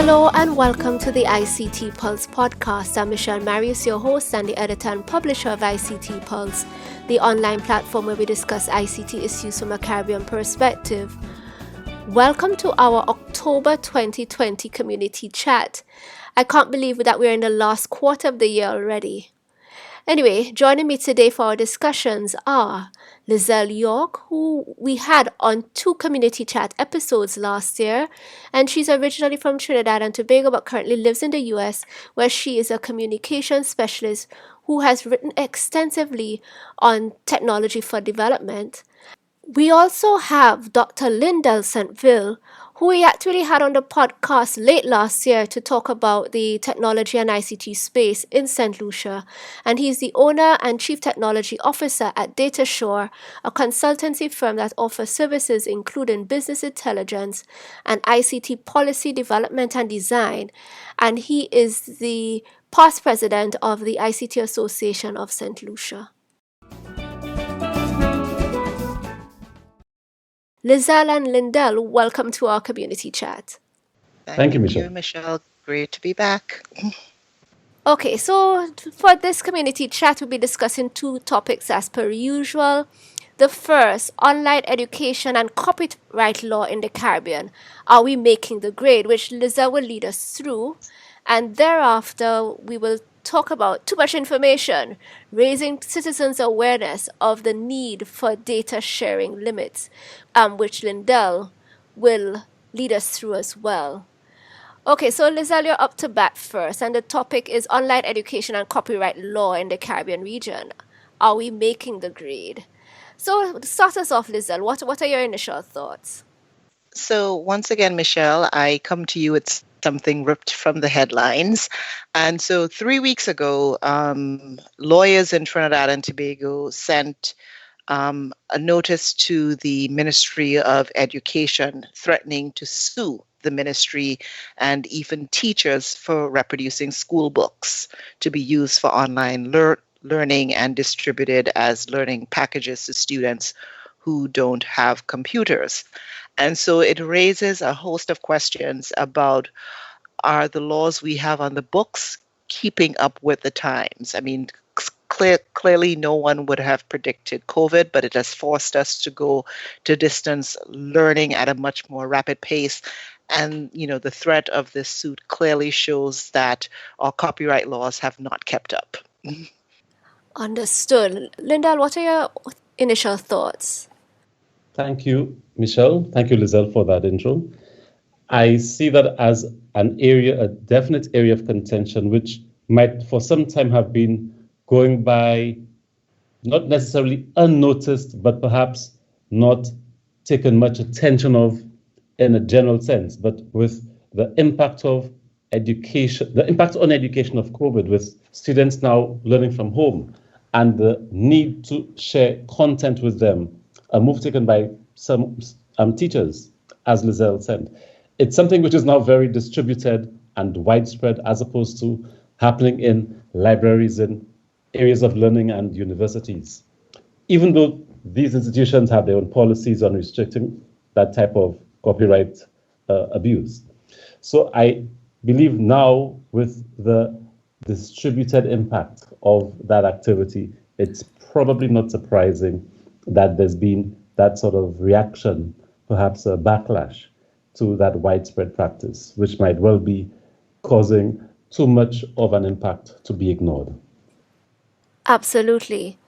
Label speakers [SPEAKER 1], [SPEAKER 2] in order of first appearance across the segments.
[SPEAKER 1] Hello and welcome to the ICT Pulse podcast. I'm Michelle Marius, your host and the editor and publisher of ICT Pulse, the online platform where we discuss ICT issues from a Caribbean perspective. Welcome to our October 2020 community chat. I can't believe that we're in the last quarter of the year already. Anyway, joining me today for our discussions are Lizelle York, who we had on 2 community chat episodes last year, and she's originally from Trinidad and Tobago but currently lives in the US, where she is a communications specialist who has written extensively on technology for development. We also have Dr. Lindell Saintville, who we actually had on the podcast late last year to talk about the technology and ICT space in St. Lucia. And he's the owner and chief technology officer at DataShore, a consultancy firm that offers services including business intelligence and ICT policy development and design. And he is the past president of the ICT Association of St. Lucia. Lizelle and Lindell, welcome to our community chat.
[SPEAKER 2] Thank you, Michelle. Great to be back.
[SPEAKER 1] Okay, so for this community chat, we'll be discussing 2 topics as per usual. The first, online education and copyright law in the Caribbean. Are we making the grade? Which Lizelle will lead us through. And thereafter, we will talk about too much information, raising citizens' awareness of the need for data sharing limits, which Lindell will lead us through as well. Okay, so Lizelle, you're up to bat first, and the topic is online education and copyright law in the Caribbean region. Are we making the grade? So start us off, Lizelle. What are your initial thoughts?
[SPEAKER 2] So once again, Michelle, I come to you with something ripped from the headlines. And so 3 weeks ago, lawyers in Trinidad and Tobago sent a notice to the Ministry of Education threatening to sue the ministry and even teachers for reproducing school books to be used for online learning and distributed as learning packages to students who don't have computers. And so it raises a host of questions about, are the laws we have on the books keeping up with the times? I mean, clearly no one would have predicted COVID, but it has forced us to go to distance learning at a much more rapid pace. And, the threat of this suit clearly shows that our copyright laws have not kept up.
[SPEAKER 1] Understood. Lindell, what are your initial thoughts?
[SPEAKER 3] Thank you, Michelle. Thank you, Lizelle, for that intro. I see that as a definite area of contention, which might for some time have been going by, not necessarily unnoticed, but perhaps not taken much attention of in a general sense, but with the impact of education, the impact on education of COVID, with students now learning from home and the need to share content with them, a move taken by some teachers, as Lizelle said. It's something which is now very distributed and widespread, as opposed to happening in libraries and areas of learning and universities. Even though these institutions have their own policies on restricting that type of copyright abuse. So I believe now, with the distributed impact of that activity, it's probably not surprising that there's been that sort of reaction, perhaps a backlash to that widespread practice, which might well be causing too much of an impact to be ignored.
[SPEAKER 1] Absolutely.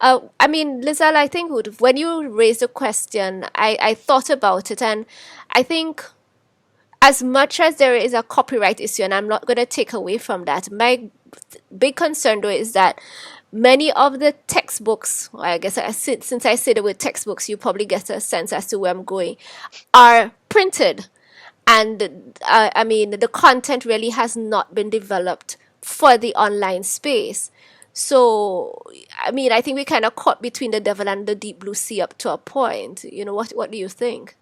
[SPEAKER 1] Lizelle, I think when you raised the question, I thought about it, and I think as much as there is a copyright issue, and I'm not going to take away from that, my big concern though is that many of the textbooks, I guess since I say the word textbooks, you probably get a sense as to where I'm going, are printed. And the content really has not been developed for the online space. So, I think we kind of caught between the devil and the deep blue sea up to a point. What do you think?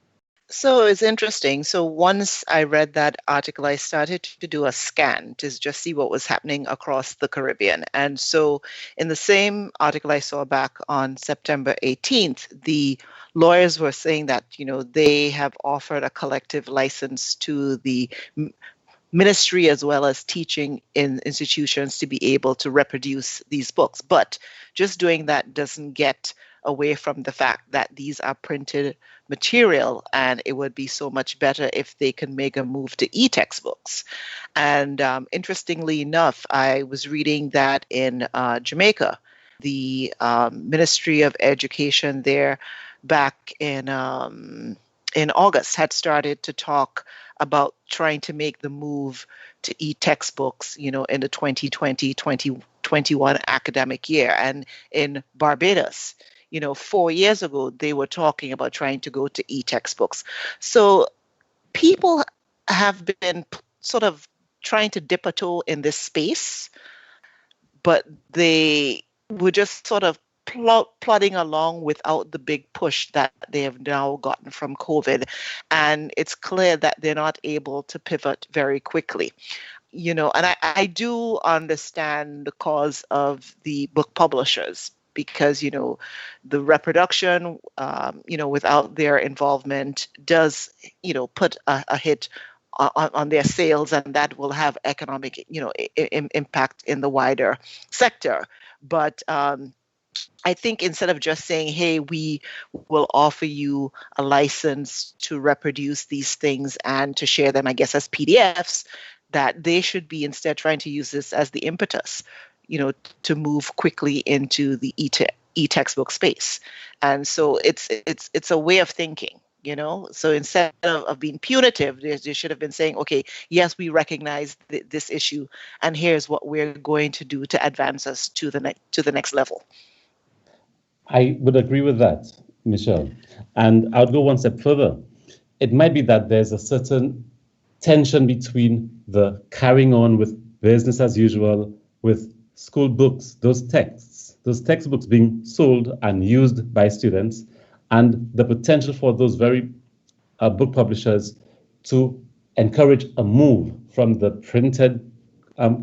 [SPEAKER 2] So it's interesting. So once I read that article, I started to do a scan to just see what was happening across the Caribbean. And so in the same article I saw back on September 18th, the lawyers were saying that, they have offered a collective license to the ministry as well as teaching in institutions to be able to reproduce these books. But just doing that doesn't get away from the fact that these are printed material, and it would be so much better if they can make a move to e-textbooks. And interestingly enough, I was reading that in Jamaica, the Ministry of Education there back in August had started to talk about trying to make the move to e-textbooks, in the 2020-2021 academic year. And in Barbados, 4 years ago, they were talking about trying to go to e-textbooks. So people have been sort of trying to dip a toe in this space, but they were just sort of plodding along without the big push that they have now gotten from COVID. And it's clear that they're not able to pivot very quickly. And I do understand the cause of the book publishers because, the reproduction, without their involvement does, put a hit on their sales, and that will have economic, impact in the wider sector. But I think instead of just saying, hey, we will offer you a license to reproduce these things and to share them, I guess, as PDFs, that they should be instead trying to use this as the impetus, to move quickly into the e-textbook space. And so it's a way of thinking. So instead of being punitive, they should have been saying, okay, yes, we recognize this issue, and here's what we're going to do to advance us to the next level.
[SPEAKER 3] I would agree with that, Michelle. And I would go one step further. It might be that there's a certain tension between the carrying on with business as usual, with school books, those textbooks being sold and used by students, and the potential for those very book publishers to encourage a move from the printed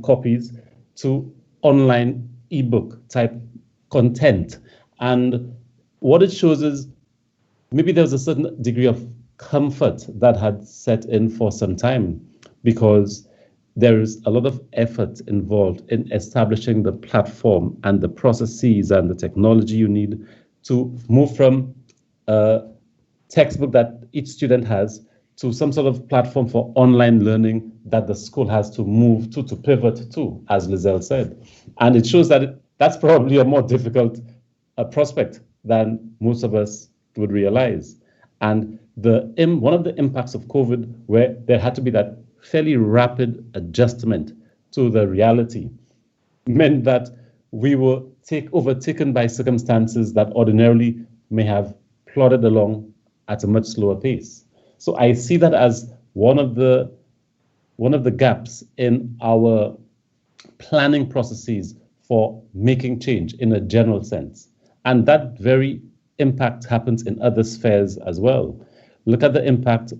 [SPEAKER 3] copies to online ebook type content. And what it shows is maybe there's a certain degree of comfort that had set in for some time, because there is a lot of effort involved in establishing the platform and the processes and the technology you need to move from a textbook that each student has to some sort of platform for online learning that the school has to move to pivot to, as Lizelle said. And it shows that that's probably a more difficult prospect than most of us would realize. And one of the impacts of COVID, where there had to be that fairly rapid adjustment to the reality, meant that we were overtaken by circumstances that ordinarily may have plodded along at a much slower pace. So I see that as one of the gaps in our planning processes for making change in a general sense. And that very impact happens in other spheres as well. Look at the impact,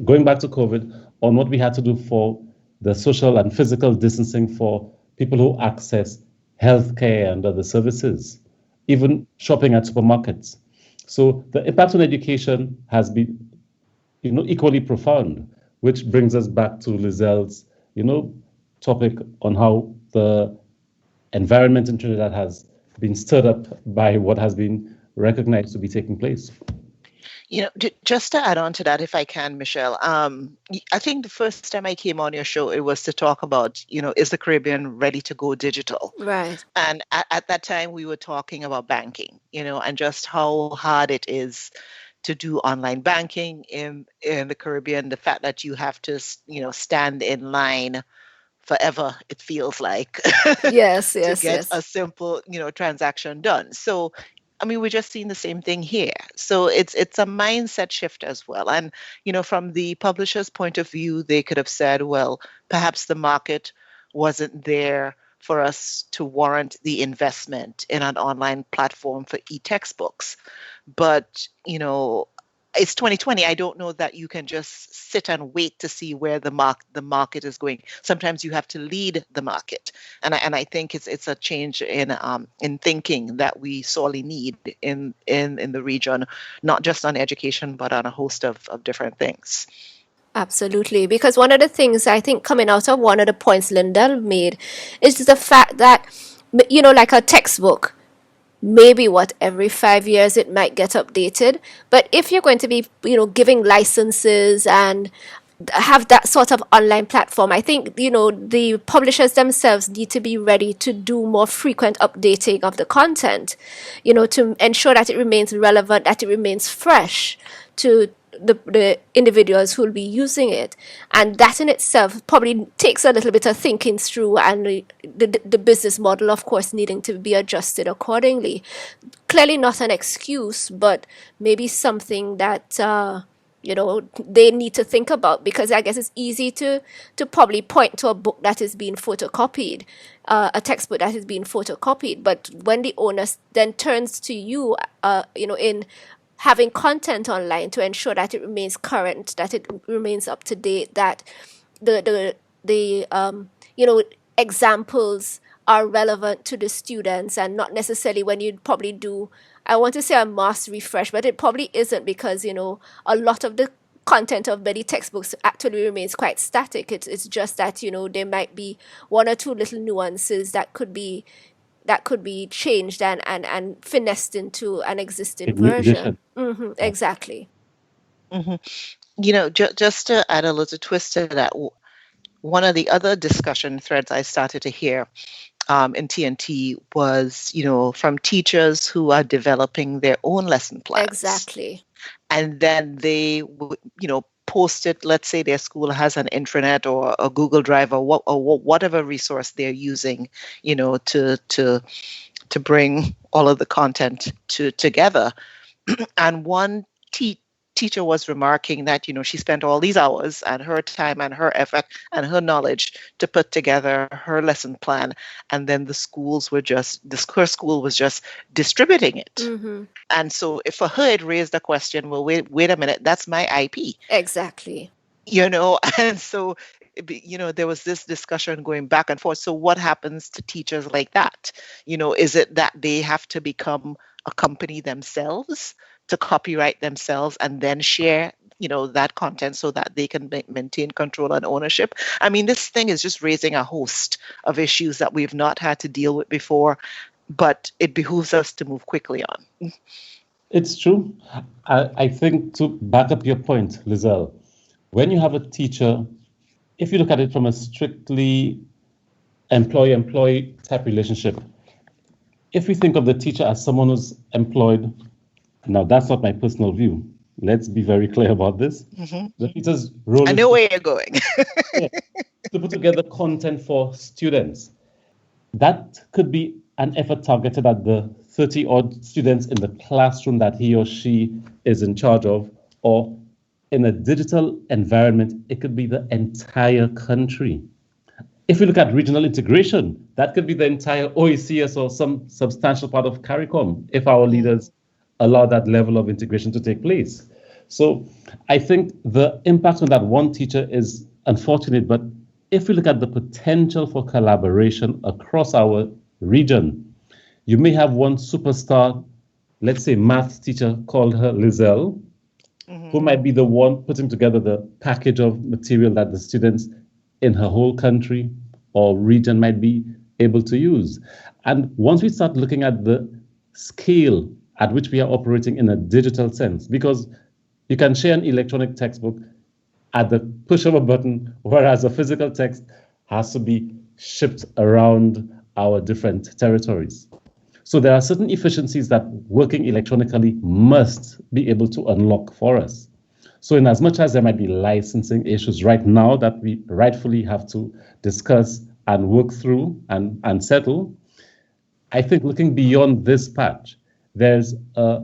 [SPEAKER 3] going back to COVID, on what we had to do for the social and physical distancing for people who access healthcare and other services, even shopping at supermarkets. So the impact on education has been, equally profound, which brings us back to Lizelle's, topic on how the environment in Trinidad has been stirred up by what has been recognized to be taking place.
[SPEAKER 2] Just to add on to that, if I can, Michelle, I think the first time I came on your show, it was to talk about, is the Caribbean ready to go digital?
[SPEAKER 1] Right.
[SPEAKER 2] And at that time, we were talking about banking, and just how hard it is to do online banking in the Caribbean. The fact that you have to, stand in line forever, it feels like,
[SPEAKER 1] Yes,
[SPEAKER 2] to get a
[SPEAKER 1] yes.
[SPEAKER 2] simple, transaction done. So we're just seeing the same thing here. So it's a mindset shift as well. And, from the publisher's point of view, they could have said, well, perhaps the market wasn't there for us to warrant the investment in an online platform for e-textbooks. But, it's 2020. I don't know that you can just sit and wait to see where the market is going. Sometimes you have to lead the market, and I think it's a change in thinking that we sorely need in the region, not just on education but on a host of different things.
[SPEAKER 1] Absolutely. Because one of the things I think coming out of one of the points Lindell made is the fact that, like a textbook, maybe what every 5 years it might get updated. But if you're going to be, giving licenses and have that sort of online platform, I think, the publishers themselves need to be ready to do more frequent updating of the content, to ensure that it remains relevant, that it remains fresh to the individuals who will be using it. And that in itself probably takes a little bit of thinking through, and the business model, of course, needing to be adjusted accordingly. Clearly not an excuse, but maybe something that they need to think about, because I guess it's easy to probably point to a book that is being photocopied, a textbook that is being photocopied. But when the owner then turns to you, in having content online to ensure that it remains current, that it remains up to date, that the examples are relevant to the students, and not necessarily when you probably do, I want to say, a mass refresh, but it probably isn't, because a lot of the content of many textbooks actually remains quite static. It's just that there might be one or two little nuances that could be changed and finessed into an existing
[SPEAKER 3] In new
[SPEAKER 1] version.
[SPEAKER 3] edition. Yeah.
[SPEAKER 1] Exactly.
[SPEAKER 2] Hmm. Just to add a little twist to that, one of the other discussion threads I started to hear in TNT was, from teachers who are developing their own lesson plans.
[SPEAKER 1] Exactly.
[SPEAKER 2] And then they post it. Let's say their school has an intranet or a Google Drive or whatever resource they're using, to bring all of the content together. And one teacher was remarking that she spent all these hours and her time and her effort and her knowledge to put together her lesson plan, and then her school was just distributing it.
[SPEAKER 1] Mm-hmm.
[SPEAKER 2] And so for her it raised a question, well, wait a minute, that's my IP.
[SPEAKER 1] Exactly.
[SPEAKER 2] And so there was this discussion going back and forth. So what happens to teachers like that? Is it that they have to become a company themselves, to copyright themselves and then share that content so that they can maintain control and ownership? I mean, this thing is just raising a host of issues that we've not had to deal with before, but it behooves us to move quickly on.
[SPEAKER 3] It's true. I think, to back up your point, Lizelle, when you have a teacher, if you look at it from a strictly employee-employee type relationship, if we think of the teacher as someone who's employed, now that's not my personal view. Let's be very clear about this.
[SPEAKER 2] Mm-hmm.
[SPEAKER 3] The teacher's role
[SPEAKER 2] I
[SPEAKER 3] is
[SPEAKER 2] know where you're going.
[SPEAKER 3] to put together content for students. That could be an effort targeted at the 30 odd students in the classroom that he or she is in charge of, or in a digital environment, it could be the entire country. If we look at regional integration, that could be the entire OECS or some substantial part of CARICOM, if our leaders allow that level of integration to take place. So I think the impact on that one teacher is unfortunate, but if we look at the potential for collaboration across our region, you may have one superstar, let's say math teacher, called her Lizelle, who might be the one putting together the package of material that the students in her whole country or region might be able to use. And once we start looking at the scale at which we are operating in a digital sense, because you can share an electronic textbook at the push of a button, whereas a physical text has to be shipped around our different territories. So there are certain efficiencies that working electronically must be able to unlock for us. So in as much as there might be licensing issues right now that we rightfully have to discuss and work through and settle, I think looking beyond this patch, there's a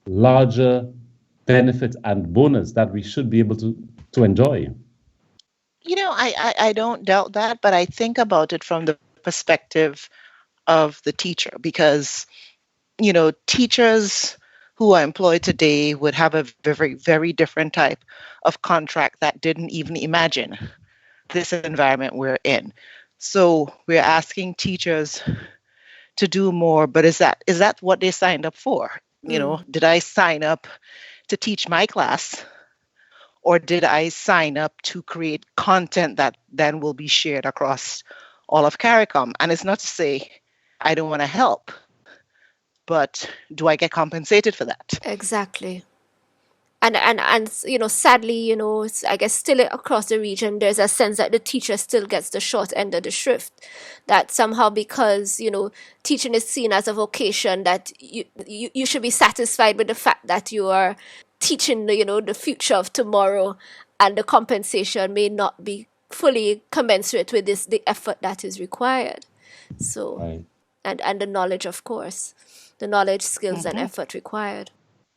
[SPEAKER 3] larger benefit and bonus that we should be able to enjoy.
[SPEAKER 2] I don't doubt that, but I think about it from the perspective of the teacher, because teachers who are employed today would have a very, very different type of contract that didn't even imagine this environment we're in. So we're asking teachers to do more, but is that what they signed up for? Did I sign up to teach my class, or did I sign up to create content that then will be shared across all of CARICOM? And it's not to say I don't want to help, but do I get compensated for that?
[SPEAKER 1] Exactly. And sadly, I guess still across the region, there's a sense that the teacher still gets the short end of the shrift. That somehow, because teaching is seen as a vocation, that you should be satisfied with the fact that you are teaching the future of tomorrow, and the compensation may not be fully commensurate with the effort that is required. So,
[SPEAKER 3] Right.
[SPEAKER 1] and the knowledge, of course, the knowledge, skills, and effort required.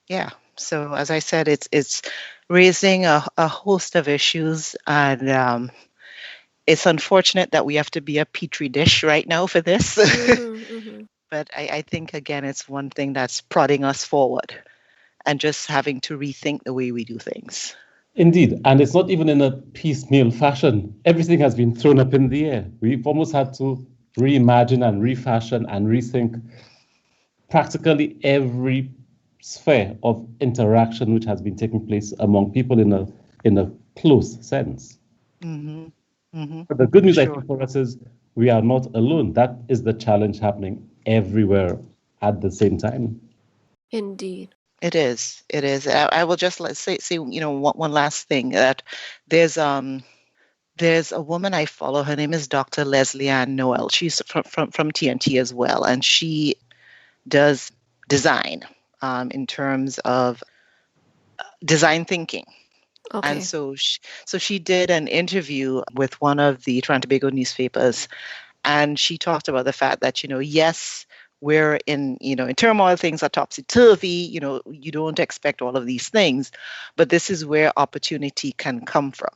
[SPEAKER 2] Yeah. So as I said, it's raising a host of issues, and it's unfortunate that we have to be a petri dish right now for this. But I think, again, it's one thing that's prodding us forward and just having to rethink the way we do things.
[SPEAKER 3] Indeed, and it's not even in a piecemeal fashion. Everything has been thrown up in the air. We've almost had to reimagine and refashion and rethink practically every sphere of interaction which has been taking place among people in a close sense. But the good news, I think, for us is we are not alone. That is the challenge happening everywhere at the same time.
[SPEAKER 1] Indeed.
[SPEAKER 2] It is. It is. I will just say one last thing, that there's a woman I follow. Her name is Dr. Leslie Ann Noel. She's from TNT as well, and she does design in terms of design thinking.
[SPEAKER 1] Okay.
[SPEAKER 2] And so she did an interview with one of the Trinidad and Tobago newspapers, and she talked about the fact that, yes, we're in turmoil, things are topsy-turvy, you don't expect all of these things, but this is where opportunity can come from.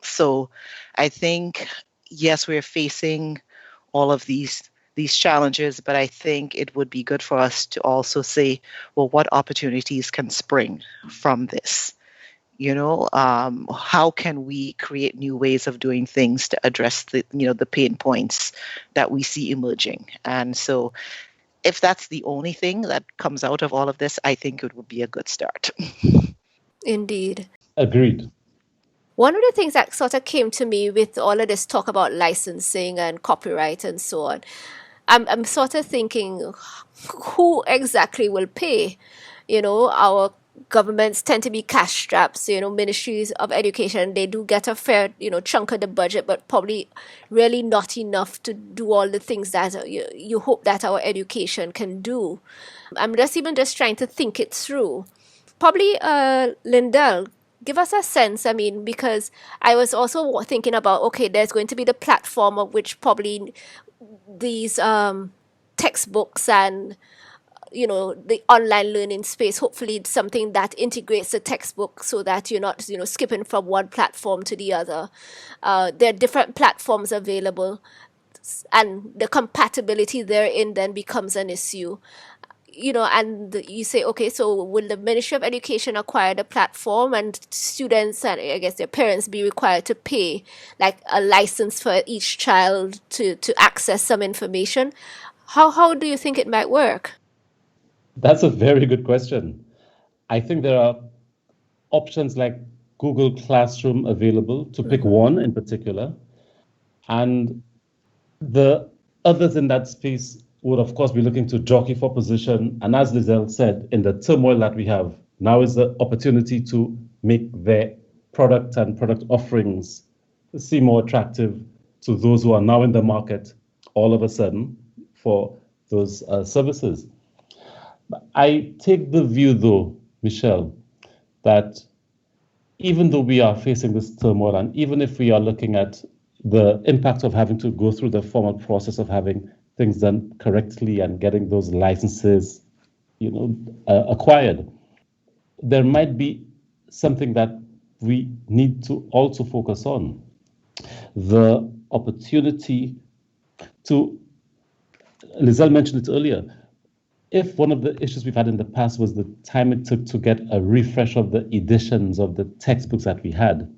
[SPEAKER 2] So I think, yes, we're facing all of these challenges, but I think it would be good for us to also say, well, what opportunities can spring from this? How can we create new ways of doing things to address the pain points that we see emerging? And so if that's the only thing that comes out of all of this, I think it would be a good start.
[SPEAKER 1] Indeed.
[SPEAKER 3] Agreed.
[SPEAKER 1] One of the things that sort of came to me with all of this talk about licensing and copyright and so on, I'm sort of thinking, who exactly will pay? Our governments tend to be cash straps. Ministries of education, they do get a fair chunk of the budget, but probably really not enough to do all the things that you hope that our education can do. I'm just trying to think it through. Probably Lindell, give us a sense. Because I was also thinking about, okay, there's going to be the platform of which probably these textbooks and the online learning space, hopefully it's something that integrates the textbook so that you're not skipping from one platform to the other. There are different platforms available, and the compatibility therein then becomes an issue. And you say, okay, so will the Ministry of Education acquire the platform, and students and I guess their parents be required to pay like a license for each child to access some information? How do you think it might work?
[SPEAKER 3] That's a very good question. I think there are options like Google Classroom available, to pick one in particular. And the others in that space would, of course, be looking to jockey for position. And as Lizelle said, in the turmoil that we have, now is the opportunity to make their product and product offerings seem more attractive to those who are now in the market all of a sudden for those services. I take the view, though, Michelle, that even though we are facing this turmoil, and even if we are looking at the impact of having to go through the formal process of having things done correctly and getting those licenses, acquired, there might be something that we need to also focus on: the opportunity to, Lizelle mentioned it earlier, if one of the issues we've had in the past was the time it took to get a refresh of the editions of the textbooks that we had,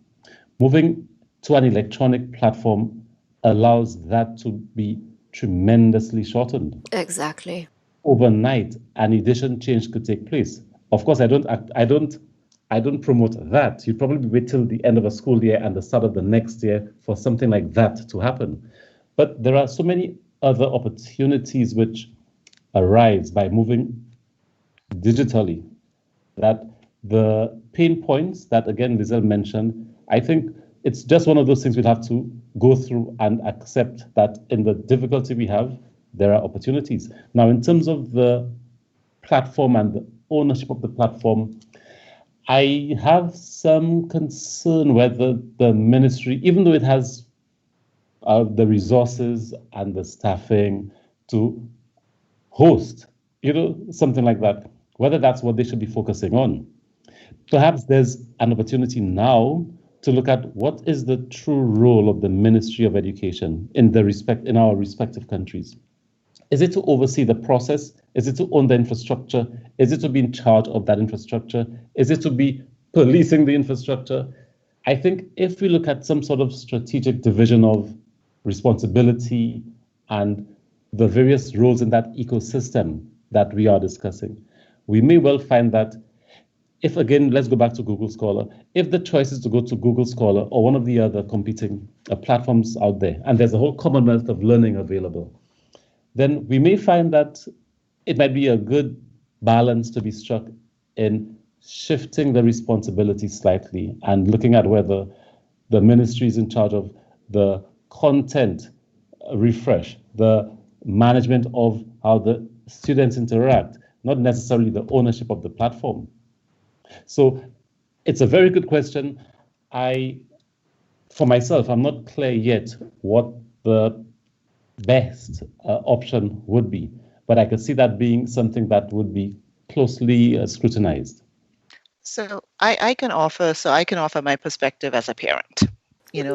[SPEAKER 3] moving to an electronic platform allows that to be tremendously shortened.
[SPEAKER 1] Exactly.
[SPEAKER 3] Overnight, an edition change could take place. Of course, I don't promote that. You'd probably wait till the end of a school year and the start of the next year for something like that to happen. But there are so many other opportunities which arise by moving digitally that the pain points that, again, Lizelle mentioned, I think it's just one of those things we'd have to go through and accept that in the difficulty we have, there are opportunities. Now, in terms of the platform and the ownership of the platform, I have some concern whether the ministry, even though it has the resources and the staffing to host, something like that, whether that's what they should be focusing on. Perhaps there's an opportunity now to look at what is the true role of the Ministry of Education in our respective countries. Is it to oversee the process? Is it to own the infrastructure? Is it to be in charge of that infrastructure? Is it to be policing the infrastructure? I think if we look at some sort of strategic division of responsibility and the various roles in that ecosystem that we are discussing, we may well find that if, again, let's go back to Google Scholar, if the choice is to go to Google Scholar or one of the other competing platforms out there, and there's a whole commonwealth of learning available, then we may find that it might be a good balance to be struck in shifting the responsibility slightly and looking at whether the ministry is in charge of the content refresh, the management of how the students interact, not necessarily the ownership of the platform. So it's a very good question. For myself, I'm not clear yet what the best option would be, but I could see that being something that would be closely scrutinized.
[SPEAKER 2] So I can offer my perspective as a parent.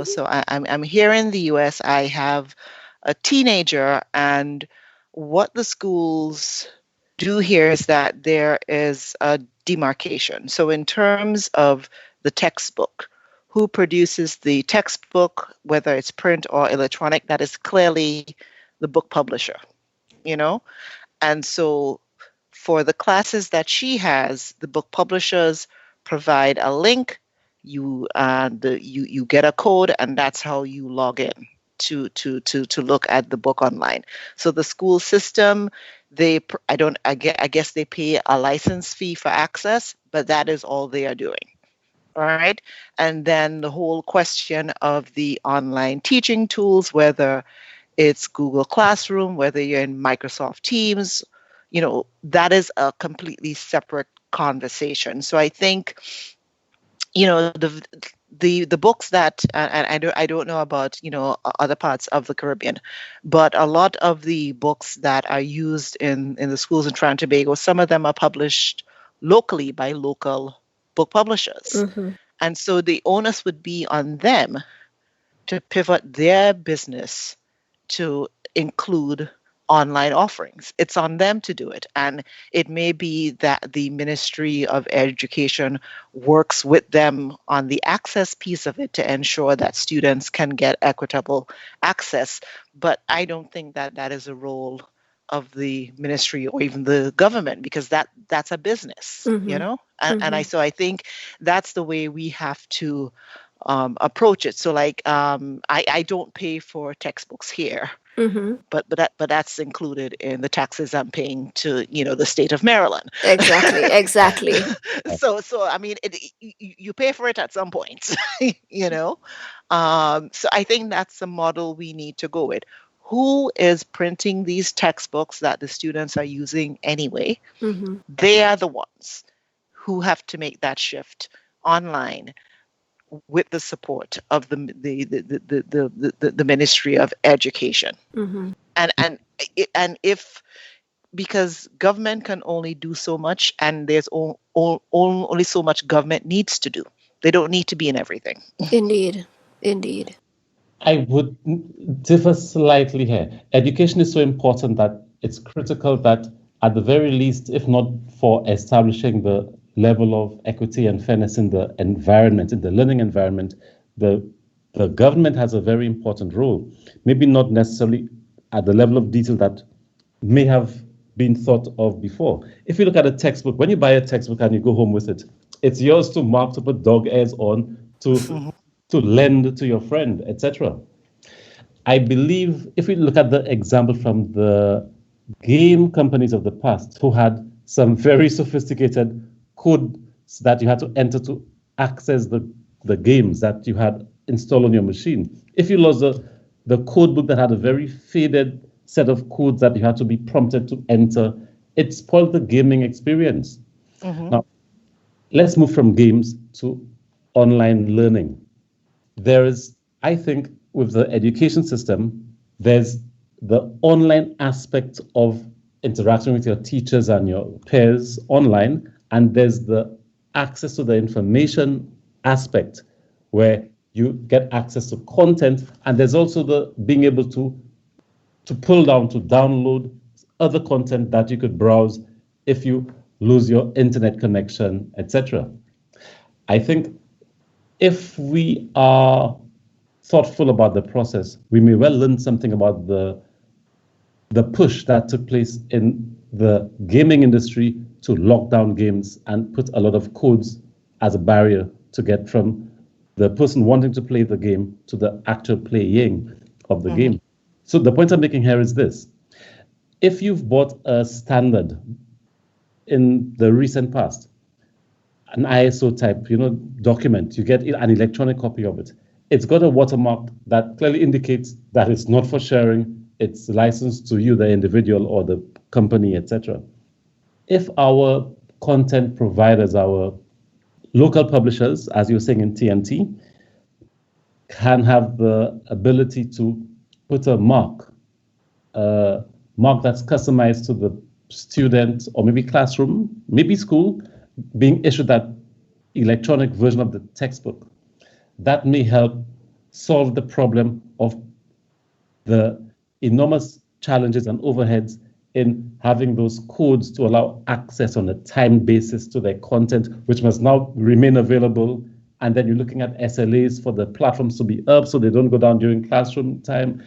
[SPEAKER 2] So I'm here in the US. I have a teenager, and what the schools do here is that there is a demarcation. So in terms of the textbook, who produces the textbook, whether it's print or electronic, that is clearly the book publisher, And so for the classes that she has, the book publishers provide a link, you get a code, and that's how you log in to look at the book online. So the school system, I guess they pay a license fee for access, but that is all they are doing. All right. And then the whole question of the online teaching tools, whether it's Google Classroom, whether you're in Microsoft Teams, that is a completely separate conversation. So I think, the books that, and I don't know about, other parts of the Caribbean, but a lot of the books that are used in the schools in Trinidad and Tobago, some of them are published locally by local book publishers.
[SPEAKER 1] Mm-hmm.
[SPEAKER 2] And so the onus would be on them to pivot their business to include online offerings. It's on them to do it. And it may be that the Ministry of Education works with them on the access piece of it to ensure that students can get equitable access. But I don't think that that is a role of the ministry or even the government, because that's a business,
[SPEAKER 1] Mm-hmm.
[SPEAKER 2] So I think that's the way we have to approach it. So I don't pay for textbooks here.
[SPEAKER 1] Mm-hmm.
[SPEAKER 2] But that's included in the taxes I'm paying to the state of Maryland.
[SPEAKER 1] Exactly.
[SPEAKER 2] So I mean, you pay for it at some point, So I think that's the model we need to go with. Who is printing these textbooks that the students are using anyway?
[SPEAKER 1] Mm-hmm.
[SPEAKER 2] They are the ones who have to make that shift online with the support of the Ministry of Education.
[SPEAKER 1] Mm-hmm.
[SPEAKER 2] And if, because government can only do so much, and there's only so much government needs to do. They don't need to be in everything.
[SPEAKER 1] Indeed.
[SPEAKER 3] I would differ slightly here. Education is so important that it's critical that at the very least, if not for establishing the level of equity and fairness in the environment, in the learning environment, the government has a very important role. Maybe not necessarily at the level of detail that may have been thought of before. If you look at a textbook, when you buy a textbook and you go home with it, it's yours to mark, to put dog ears on, to lend to your friend, etc. I believe if we look at the example from the game companies of the past who had some very sophisticated codes that you had to enter to access the games that you had installed on your machine. If you lost the code book that had a very faded set of codes that you had to be prompted to enter, it spoiled the gaming experience. Now, let's move from games to online learning. There is, I think, with the education system, there's the online aspect of interacting with your teachers and your peers online, and there's the access to the information aspect where you get access to content, and there's also the being able to pull down, to download other content that you could browse if you lose your internet connection, etc. I think if we are thoughtful about the process, we may well learn something about the push that took place in the gaming industry to lock down games and put a lot of codes as a barrier to get from the person wanting to play the game to the actual playing of the game. So the point I'm making here is this. If you've bought a standard in the recent past, an ISO type, document, you get an electronic copy of it. It's got a watermark that clearly indicates that it's not for sharing. It's licensed to you, the individual or the company, etc. If our content providers, our local publishers, as you're saying in TNT, can have the ability to put a mark that's customized to the student or maybe classroom, maybe school, being issued that electronic version of the textbook, that may help solve the problem of the enormous challenges and overheads in having those codes to allow access on a time basis to their content, which must now remain available. And then you're looking at SLAs for the platforms to be up so they don't go down during classroom time.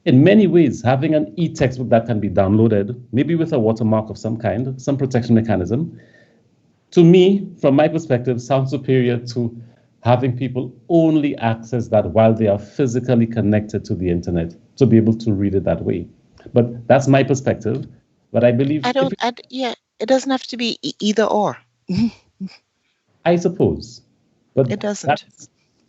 [SPEAKER 3] In many ways, having an e-textbook that can be downloaded, maybe with a watermark of some kind, some protection mechanism, to me, from my perspective, sounds superior to having people only access that while they are physically connected to the internet, to be able to read it that way. But that's my perspective. But I believe
[SPEAKER 2] it doesn't have to be either or.
[SPEAKER 3] I suppose. But
[SPEAKER 2] it doesn't.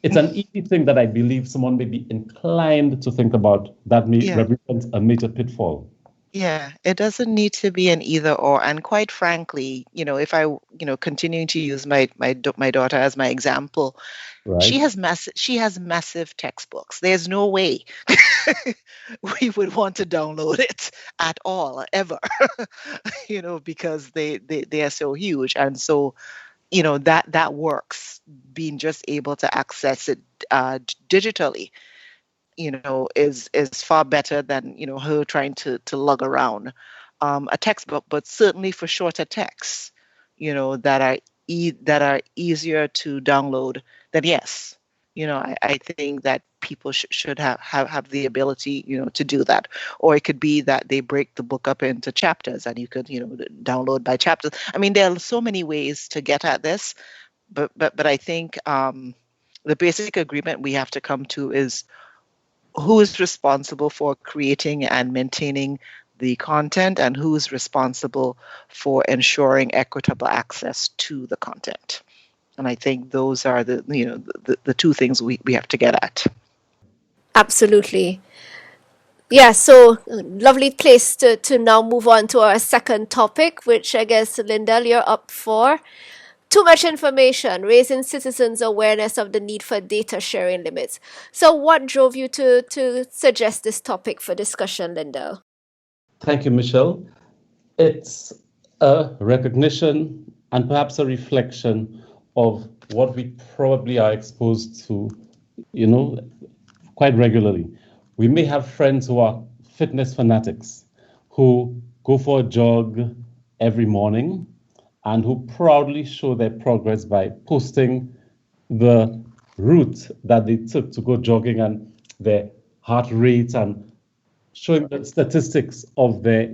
[SPEAKER 3] It's an easy thing that I believe someone may be inclined to think about that may represent a major pitfall.
[SPEAKER 2] Yeah, it doesn't need to be an either or. And quite frankly, if I, continuing to use my daughter as my example, right. She has massive textbooks. There's no way we would want to download it at all, ever, because they are so huge. And so, that works, being just able to access it digitally, is far better than, her trying to lug around a textbook. But certainly for shorter texts, that are easier to download, then yes, I think that people should have the ability, to do that. Or it could be that they break the book up into chapters and you could, download by chapters. I mean, there are so many ways to get at this, but I think the basic agreement we have to come to is who is responsible for creating and maintaining the content and who is responsible for ensuring equitable access to the content. And I think those are the two things we have to get at.
[SPEAKER 1] Absolutely. Yeah, so lovely place to now move on to our second topic, which I guess, Lindell, you're up for. Too much information, raising citizens' awareness of the need for data sharing limits. So what drove you to suggest this topic for discussion, Lindell?
[SPEAKER 3] Thank you, Michelle. It's a recognition and perhaps a reflection of what we probably are exposed to, quite regularly. We may have friends who are fitness fanatics who go for a jog every morning and who proudly show their progress by posting the route that they took to go jogging and their heart rate and showing the statistics of their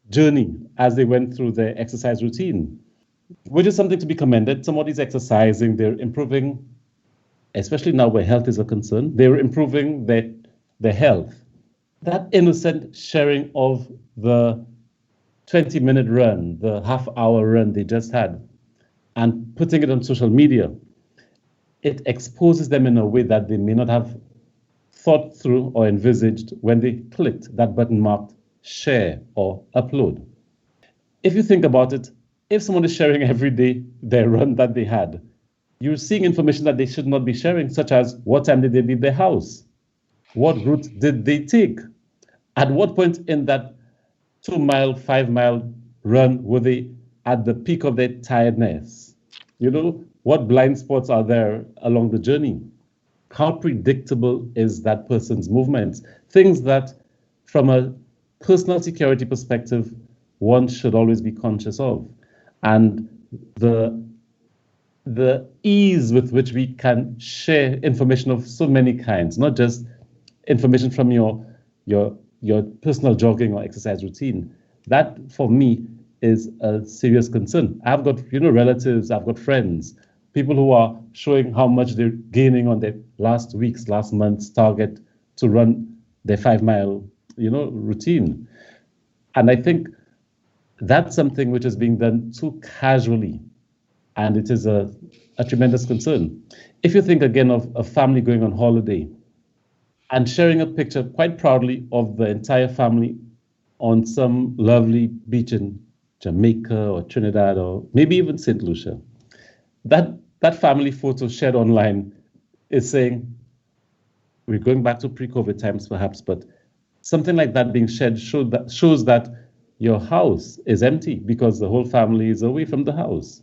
[SPEAKER 3] journey as they went through their exercise routine, which is something to be commended. Somebody's exercising, they're improving, especially now where health is a concern, they're improving their health. That innocent sharing of the 20-minute run, the half-hour run they just had, and putting it on social media, it exposes them in a way that they may not have thought through or envisaged when they clicked that button marked share or upload. If you think about it, if someone is sharing every day their run that they had, you're seeing information that they should not be sharing, such as what time did they leave their house? What route did they take? At what point in that 2-mile, 5-mile run were they at the peak of their tiredness? What blind spots are there along the journey? How predictable is that person's movements? Things that, from a personal security perspective, one should always be conscious of. And the ease with which we can share information of so many kinds, not just information from your personal jogging or exercise routine, that for me is a serious concern. I've got relatives, I've got friends, people who are showing how much they're gaining on their last month's target to run their 5-mile routine. And I think that's something which is being done too casually, and it is a tremendous concern. If you think again of a family going on holiday and sharing a picture quite proudly of the entire family on some lovely beach in Jamaica or Trinidad or maybe even St. Lucia, that family photo shared online is saying, we're going back to pre-COVID times perhaps, but something like that being shared shows that your house is empty because the whole family is away from the house.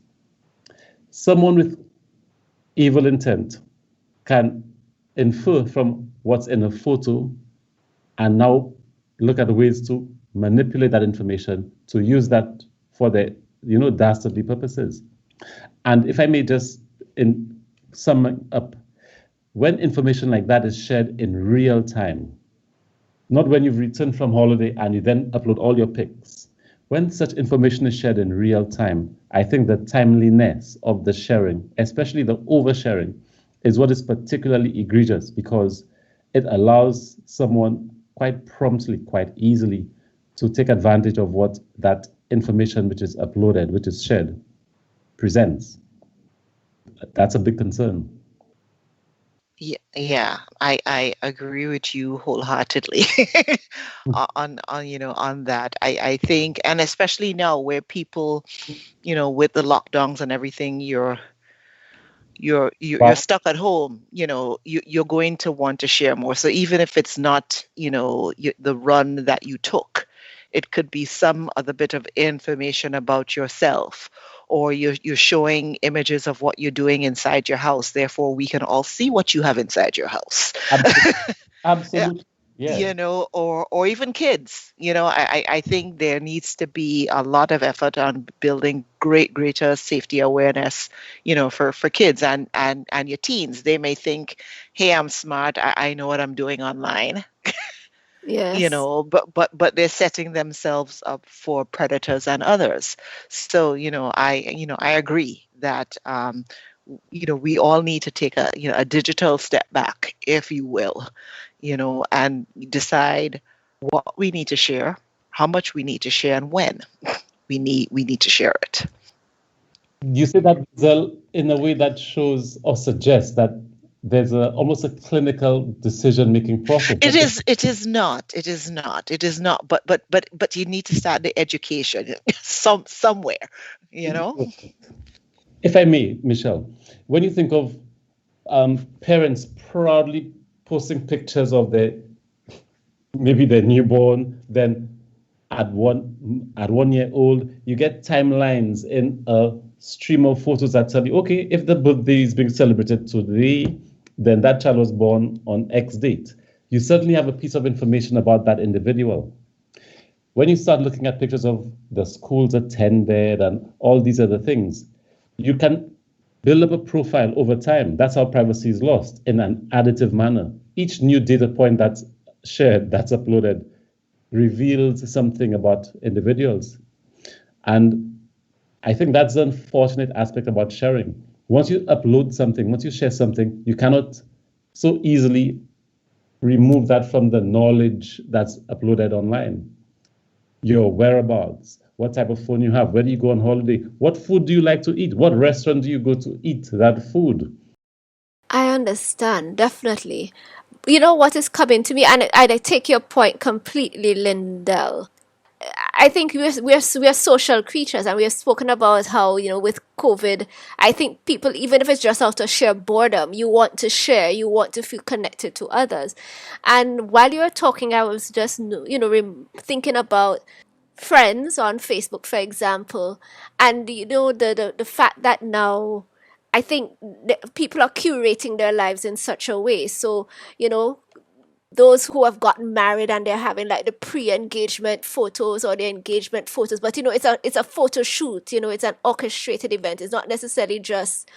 [SPEAKER 3] Someone with evil intent can infer from what's in a photo and now look at ways to manipulate that information to use that for their dastardly purposes. And if I may just sum up, when information like that is shared in real time, not when you've returned from holiday and you then upload all your pics, when such information is shared in real time, I think the timeliness of the sharing, especially the oversharing, is what is particularly egregious because it allows someone quite promptly, quite easily to take advantage of what that information which is uploaded, which is shared, presents. That's a big concern.
[SPEAKER 2] Yeah, I agree with you wholeheartedly on that. I think, and especially now where people, with the lockdowns and everything, you're stuck at home. You're going to want to share more. So even if it's not the run that you took, it could be some other bit of information about yourself, or you're showing images of what you're doing inside your house. Therefore, we can all see what you have inside your house.
[SPEAKER 3] Absolutely. Yeah.
[SPEAKER 2] Or even kids. I think there needs to be a lot of effort on building greater safety awareness, for kids and your teens. They may think, hey, I'm smart. I know what I'm doing online.
[SPEAKER 1] Yes.
[SPEAKER 2] But they're setting themselves up for predators and others. So, I agree that, we all need to take a digital step back, if you will, and decide what we need to share, how much we need to share, and when we need to share it.
[SPEAKER 3] You say that, Zell, in a way that shows or suggests that there's almost a clinical decision-making process.
[SPEAKER 2] It is not. But you need to start the education somewhere,
[SPEAKER 3] If I may, Michelle, when you think of parents proudly posting pictures of maybe their newborn, then at 1 year old, you get timelines in a stream of photos that tell you, okay, if the birthday is being celebrated today, then that child was born on X date. You certainly have a piece of information about that individual. when you start looking at pictures of the schools attended and all these other things, you can build up a profile over time. That's how privacy is lost in an additive manner. Each new data point that's shared, that's uploaded, reveals something about individuals. And I think that's the unfortunate aspect about sharing. Once you upload something, once you share something, you cannot so easily remove that from the knowledge that's uploaded online. Your whereabouts, what type of phone you have, where do you go on holiday, what food do you like to eat, what restaurant do you go to eat that food.
[SPEAKER 1] I understand, definitely. You know what is coming to me, and I take your point completely, Lindell. I think we're social creatures, and we have spoken about how, with COVID, I think people, even if it's just out of sheer boredom, you want to share, you want to feel connected to others. And while you were talking, I was just thinking about friends on Facebook, for example, and the fact that now I think people are curating their lives in such a way. So, those who have gotten married and they're having like the pre-engagement photos or the engagement photos, but it's a photo shoot. It's an orchestrated event. It's not necessarily just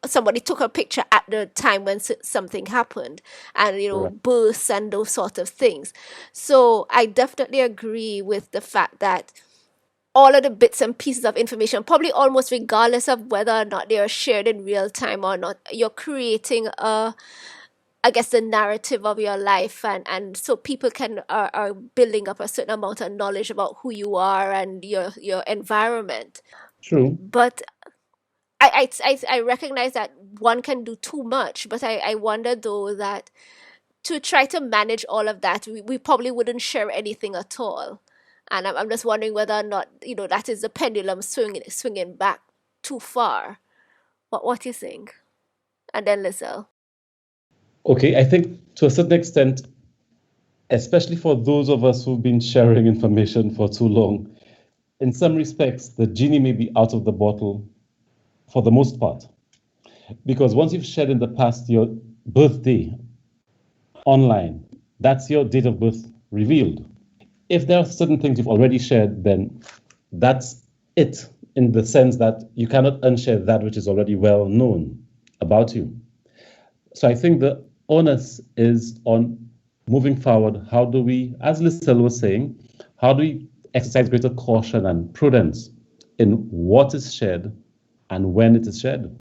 [SPEAKER 1] somebody took a picture at the time when something happened, and
[SPEAKER 3] Correct.
[SPEAKER 1] births and those sort of things. So I definitely agree with the fact that all of the bits and pieces of information, probably almost regardless of whether or not they are shared in real time or not, you're creating I guess, the narrative of your life, and so people are building up a certain amount of knowledge about who you are and your environment.
[SPEAKER 3] True.
[SPEAKER 1] But I recognize that one can do too much, but I wonder though that to try to manage all of that, we probably wouldn't share anything at all. And I'm just wondering whether or not, that is the pendulum swinging back too far. What do you think? And then Lizelle.
[SPEAKER 3] Okay, I think to a certain extent, especially for those of us who've been sharing information for too long, in some respects, the genie may be out of the bottle for the most part. Because once you've shared in the past your birthday online, that's your date of birth revealed. If there are certain things you've already shared, then that's it, in the sense that you cannot unshare that which is already well known about you. So I think the onus is on moving forward. How do we, as Lizelle was saying, how do we exercise greater caution and prudence in what is shared and when it is shared?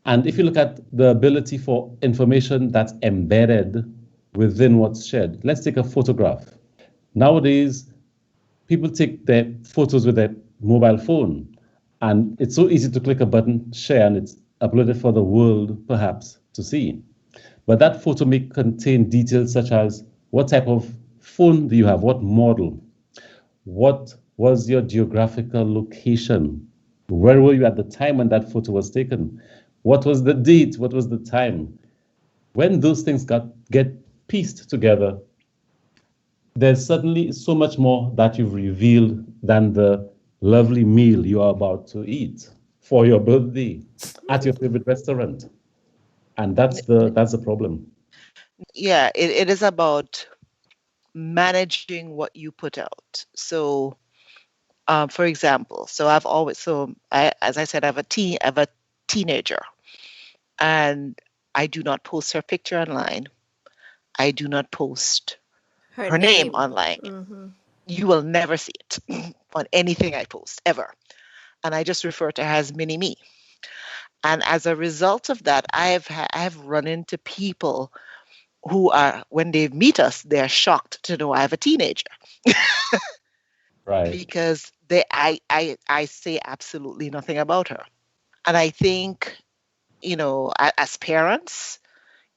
[SPEAKER 3] And if you look at the ability for information that's embedded within what's shared, let's take a photograph. Nowadays, people take their photos with their mobile phone, and it's so easy to click a button, share, and it's uploaded for the world, perhaps, to see. But that photo may contain details such as what type of phone do you have, what model, what was your geographical location, where were you at the time when that photo was taken, what was the date, what was the time. When those things get pieced together, there's suddenly so much more that you've revealed than the lovely meal you are about to eat for your birthday at your favorite restaurant. And that's the problem.
[SPEAKER 2] Yeah, it is about managing what you put out. So, for example, as I said, I have a teenager, and I do not post her picture online. I do not post
[SPEAKER 1] Her
[SPEAKER 2] her name
[SPEAKER 1] name.
[SPEAKER 2] online.
[SPEAKER 1] Mm-hmm.
[SPEAKER 2] You will never see it on anything I post ever. And I just refer to her as Mini Me. And as a result of that, I have run into people who are, when they meet us, they're shocked to know I have a teenager
[SPEAKER 3] Right.
[SPEAKER 2] because I say absolutely nothing about her. And I think, as parents,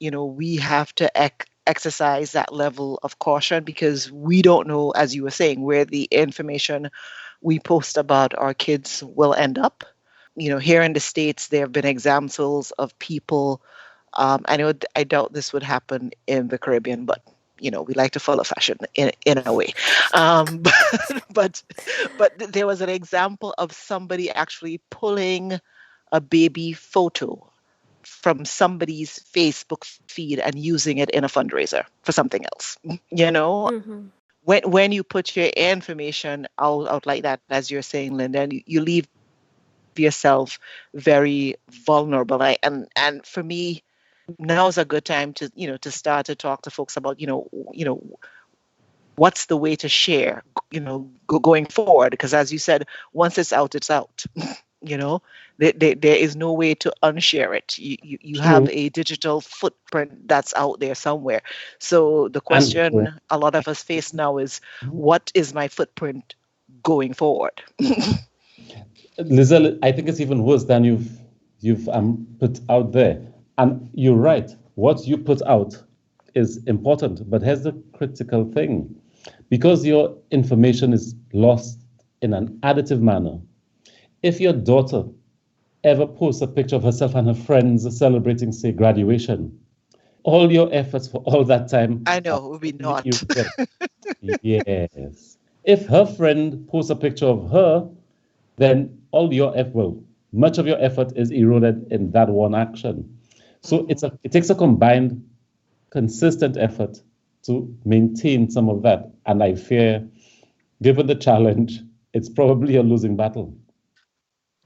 [SPEAKER 2] we have to exercise that level of caution because we don't know, as you were saying, where the information we post about our kids will end up. Here in the States, there have been examples of people. I doubt this would happen in the Caribbean, but we like to follow fashion in a way. But there was an example of somebody actually pulling a baby photo from somebody's Facebook feed and using it in a fundraiser for something else.
[SPEAKER 1] Mm-hmm.
[SPEAKER 2] when you put your information out like that, as you're saying, Linda, and you leave yourself very vulnerable. And for me, now is a good time to to start to talk to folks about what's the way to share going forward, because as you said, once it's out. you know there is no way to unshare it. You have
[SPEAKER 3] True.
[SPEAKER 2] a digital footprint that's out there somewhere. So the
[SPEAKER 3] And
[SPEAKER 2] question a lot of us face now is, what is my footprint going forward?
[SPEAKER 3] Lizelle, I think it's even worse than you've put out there. And you're right. What you put out is important, but here's the critical thing. Because your information is lost in an additive manner, if your daughter ever posts a picture of herself and her friends celebrating, say, graduation, all your efforts for all that time
[SPEAKER 2] I
[SPEAKER 3] are
[SPEAKER 2] know, we
[SPEAKER 3] totally
[SPEAKER 2] not.
[SPEAKER 3] irrelevant. Yes. If her friend posts a picture of her, then all your effort, well, much of your effort is eroded in that one action. So it takes a combined, consistent effort to maintain some of that. And I fear, given the challenge, it's probably a losing battle.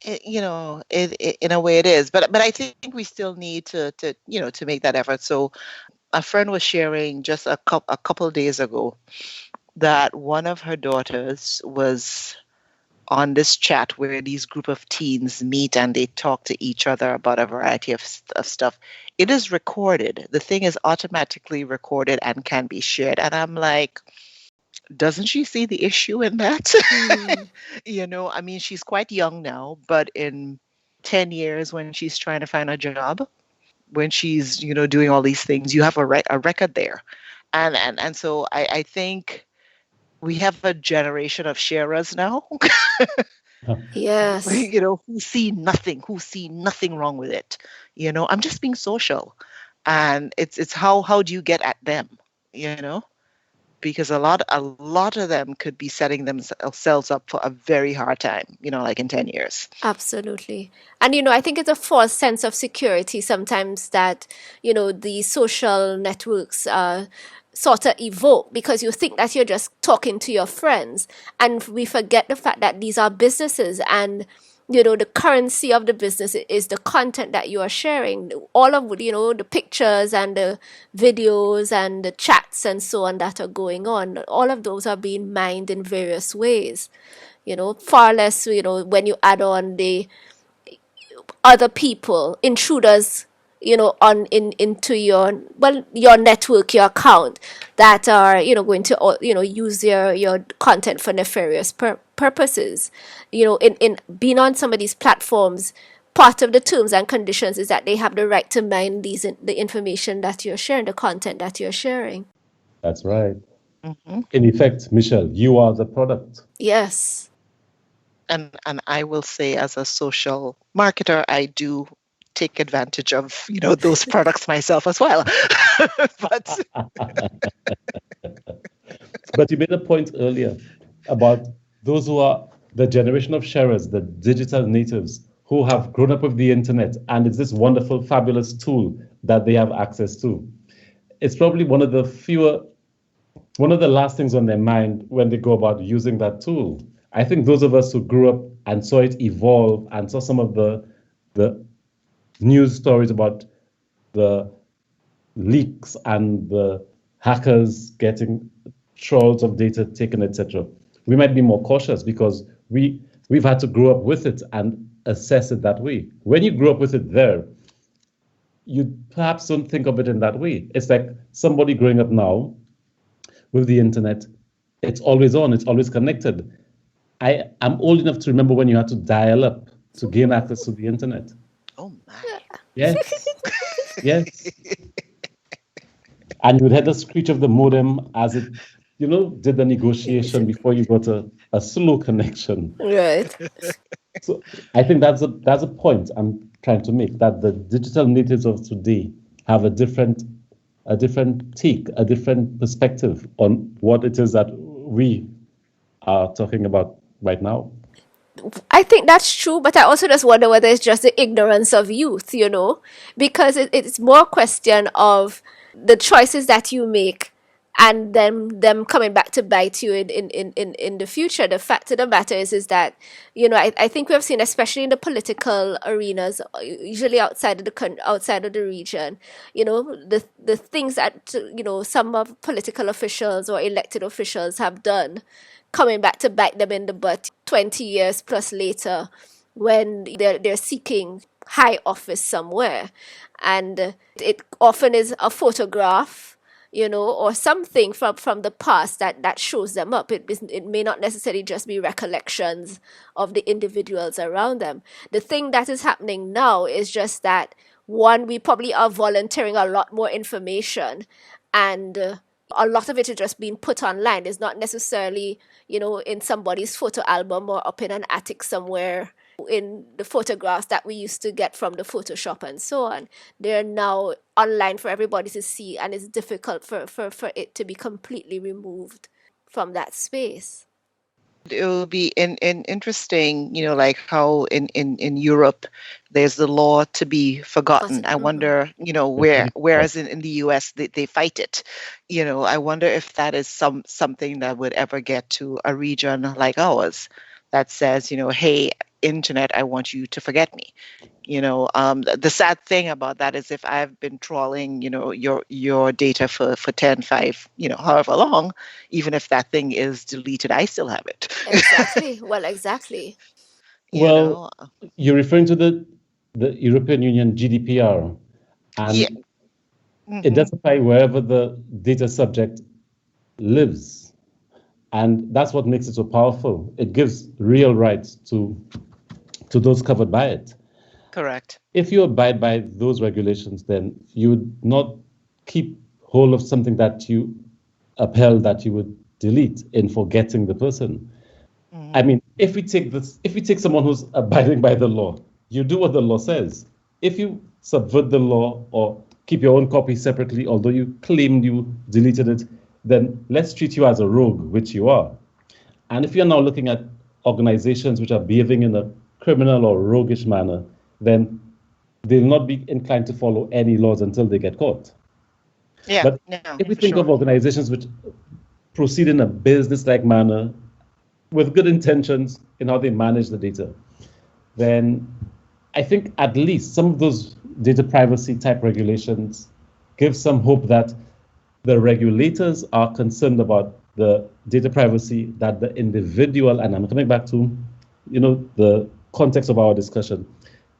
[SPEAKER 2] In a way it is, but I think we still need to make that effort. So a friend was sharing just a couple of days ago that one of her daughters was on this chat where these group of teens meet and they talk to each other about a variety of stuff. It is recorded. The thing is automatically recorded and can be shared. And I'm like, doesn't she see the issue in that? I mean, she's quite young now, but in 10 years, when she's trying to find a job, when she's, doing all these things, you have a record there. And so I think we have a generation of sharers now,
[SPEAKER 1] Yes,
[SPEAKER 2] who see nothing wrong with it. I'm just being social. And it's how do you get at them, you know? Because a lot of them could be setting themselves up for a very hard time, like in 10 years.
[SPEAKER 1] absolutely. And I think it's a false sense of security sometimes that, the social networks sort of evoke, because you think that you're just talking to your friends, and we forget the fact that these are businesses, and the currency of the business is the content that you are sharing, all of the pictures and the videos and the chats and so on that are going on. All of those are being mined in various ways, far less when you add on the other people, intruders, on into your network, your account, that are going to use your content for nefarious purposes. In being on some of these platforms, part of the terms and conditions is that they have the right to mine the information that you're sharing, the content that you're sharing.
[SPEAKER 3] That's right.
[SPEAKER 2] Hmm.
[SPEAKER 3] In effect, Michelle, you are the product.
[SPEAKER 1] Yes.
[SPEAKER 2] And I will say, as a social marketer, I do take advantage of those products myself as well. But
[SPEAKER 3] But you made a point earlier about those who are the generation of sharers, the digital natives who have grown up with the internet, and it's this wonderful, fabulous tool that they have access to. It's probably one of the last things on their mind when they go about using that tool. I think those of us who grew up and saw it evolve and saw some of the news stories about the leaks and the hackers getting trawls of data taken, etc., we might be more cautious because we've had to grow up with it and assess it that way. When you grew up with it there, you perhaps don't think of it in that way. It's like somebody growing up now with the internet. It's always on, it's always connected. I am old enough to remember when you had to dial up to gain access to the internet.
[SPEAKER 2] oh my.
[SPEAKER 3] Yes, yes. And you would hear the screech of the modem as it, did the negotiation before you got a slow connection.
[SPEAKER 1] Right.
[SPEAKER 3] So I think that's a point I'm trying to make, that the digital natives of today have a different take, a different perspective on what it is that we are talking about right now.
[SPEAKER 1] I think that's true, but I also just wonder whether it's just the ignorance of youth, because it's more a question of the choices that you make and then them coming back to bite you in the future. The fact of the matter is that, I think we have seen, especially in the political arenas, usually outside of the region, the things that, some of political officials or elected officials have done, coming back to bite them in the butt 20 years plus later, when they're seeking high office somewhere. And it often is a photograph, or something from the past that shows them up. It may not necessarily just be recollections of the individuals around them. The thing that is happening now is just that, one, we probably are volunteering a lot more information, and a lot of it is just being put online. It's not necessarily, in somebody's photo album or up in an attic somewhere in the photographs that we used to get from the Photoshop and so on. They're now online for everybody to see, and it's difficult for it to be completely removed from that space.
[SPEAKER 2] It will be interesting, like how in Europe there's the law to be forgotten. I wonder, whereas in the US they fight it. I wonder if that is something that would ever get to a region like ours that says, hey, internet, I want you to forget me. The sad thing about that is, if I've been trawling, your data for 10, 5, however long, even if that thing is deleted, I still have it.
[SPEAKER 1] Exactly. Well, exactly.
[SPEAKER 3] Well, you're referring to the European Union GDPR, and it does apply wherever the data subject lives. And that's what makes it so powerful. It gives real rights to those covered by it.
[SPEAKER 2] Correct.
[SPEAKER 3] If you abide by those regulations, then you would not keep hold of something that you upheld that you would delete in forgetting the person. I mean, if we take someone who's abiding by the law, you do what the law says. If you subvert the law or keep your own copy separately, although you claimed you deleted it, then let's treat you as a rogue, which you are. And if you're now looking at organizations which are behaving in a criminal or roguish manner, then they'll not be inclined to follow any laws until they get caught.
[SPEAKER 2] Yeah.
[SPEAKER 3] But if we think of organizations which proceed in a business-like manner with good intentions in how they manage the data, then I think at least some of those data privacy type regulations give some hope that the regulators are concerned about the data privacy that the individual, and I'm coming back to, the context of our discussion,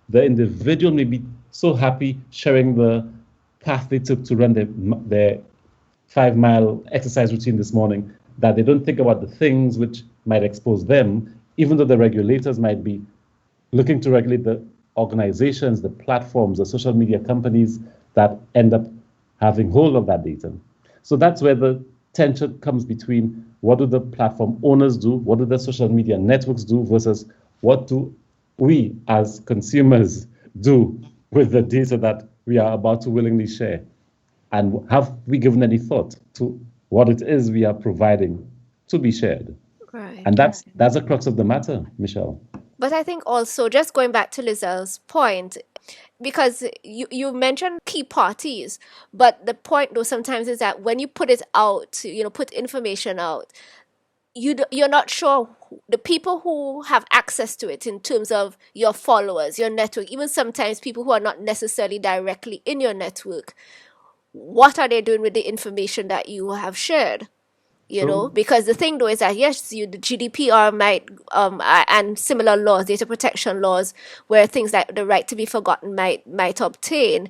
[SPEAKER 3] the individual may be so happy sharing the path they took to run their 5-mile exercise routine this morning that they don't think about the things which might expose them, even though the regulators might be looking to regulate the organizations, the platforms, the social media companies that end up having hold of that data. So that's where the tension comes between what do the platform owners do, what do the social media networks do, versus what do we as consumers do with the data that we are about to willingly share. And have we given any thought to what it is we are providing to be shared?
[SPEAKER 1] Right.
[SPEAKER 3] And that's the crux of the matter, Michelle.
[SPEAKER 1] But I think also, just going back to Lizelle's point, because you mentioned key parties, but the point though sometimes is that when you put it out, put information out, you're not sure the people who have access to it in terms of your followers, your network, even sometimes people who are not necessarily directly in your network, what are they doing with the information that you have shared? Because the thing though is that, yes, the GDPR might and similar laws, data protection laws, where things like the right to be forgotten might obtain.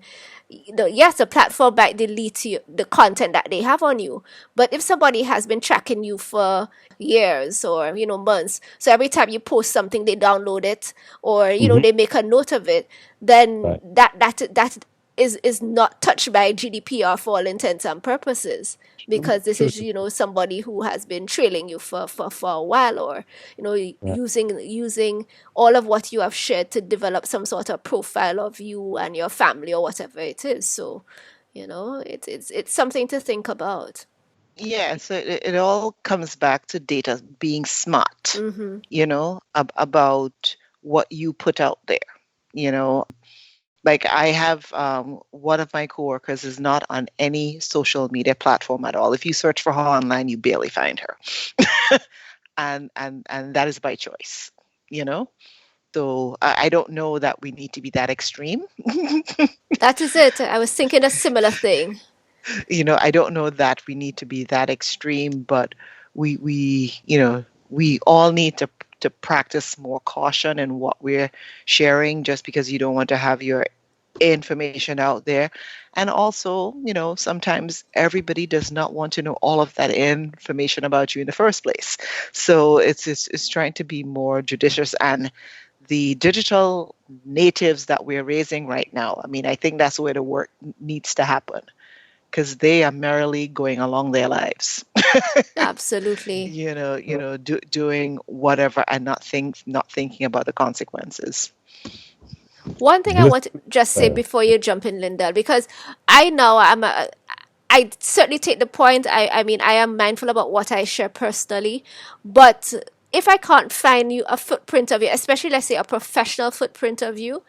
[SPEAKER 1] Yes, the platform might delete the content that they have on you, but if somebody has been tracking you for years or months, so every time you post something they download it, or they make a note of it, then
[SPEAKER 3] Right.
[SPEAKER 1] that is not touched by GDPR for all intents and purposes, because this is somebody who has been trailing you for a while, or using all of what you have shared to develop some sort of profile of you and your family or whatever it is. So it's something to think about.
[SPEAKER 2] Yeah, so it all comes back to data being smart, about what you put out there. Like I have one of my coworkers is not on any social media platform at all. If you search for her online, you barely find her. And that is by choice, you know? So I don't know that we need to be that extreme.
[SPEAKER 1] That is it. I was thinking a similar thing.
[SPEAKER 2] I don't know that we need to be that extreme, but we all need to practice more caution in what we're sharing, just because you don't want to have your information out there. And also, sometimes everybody does not want to know all of that information about you in the first place. So it's trying to be more judicious. And the digital natives that we're raising right now, I mean, I think that's where the work needs to happen, because they are merrily going along their lives,
[SPEAKER 1] Absolutely.
[SPEAKER 2] doing whatever and not thinking about the consequences.
[SPEAKER 1] One thing I
[SPEAKER 3] This,
[SPEAKER 1] want to just say
[SPEAKER 3] uh,
[SPEAKER 1] before you jump in, Linda, because I know I certainly take the point. I mean, I am mindful about what I share personally, but if I can't find you a footprint of you, especially let's say a professional footprint of you,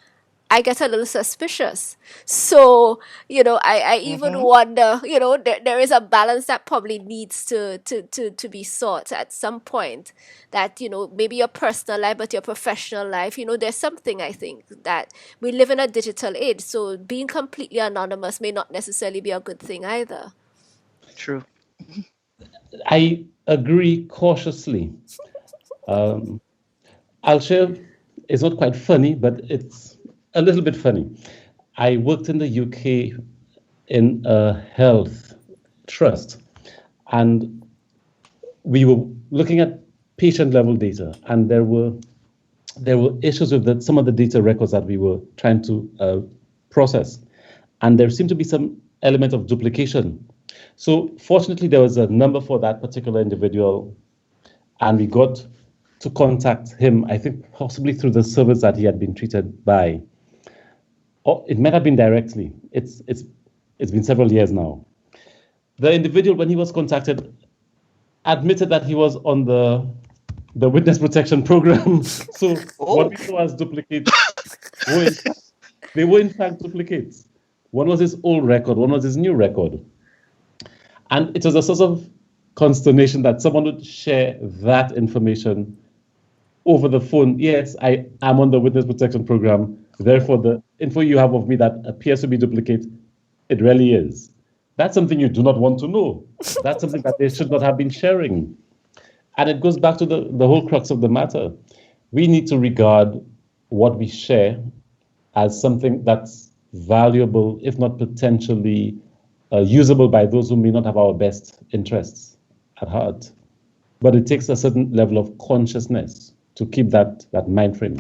[SPEAKER 1] I get a little suspicious. So, I even
[SPEAKER 2] Hmm.
[SPEAKER 1] wonder, there is a balance that probably needs to be sought at some point. That, maybe your personal life, but your professional life, there's something I think that we live in a digital age. So being completely anonymous may not necessarily be a good thing either.
[SPEAKER 2] True.
[SPEAKER 3] I agree cautiously. Um, I'll share, it's not quite funny, but it's a little bit funny. I worked in the UK in a health trust, and we were looking at patient level data, and there were issues with some of the data records that we were trying to process, and there seemed to be some element of duplication. So fortunately, there was a number for that particular individual, and we got to contact him, I think possibly through the service that he had been treated by. Or it might have been directly. It's been several years now. The individual, when he was contacted, admitted that he was on the witness protection program. So what
[SPEAKER 2] Oh.
[SPEAKER 3] we saw as duplicates were in fact, they were in fact duplicates. One was his old record, one was his new record. And it was a source of consternation that someone would share that information over the phone. Yes, I am on the witness protection program. Therefore, the info you have of me that appears to be duplicate, it really is. That's something you do not want to know. That's something that they should not have been sharing. And it goes back to the whole crux of the matter. We need to regard what we share as something that's valuable, if not potentially usable by those who may not have our best interests at heart. But it takes a certain level of consciousness to keep that mind frame.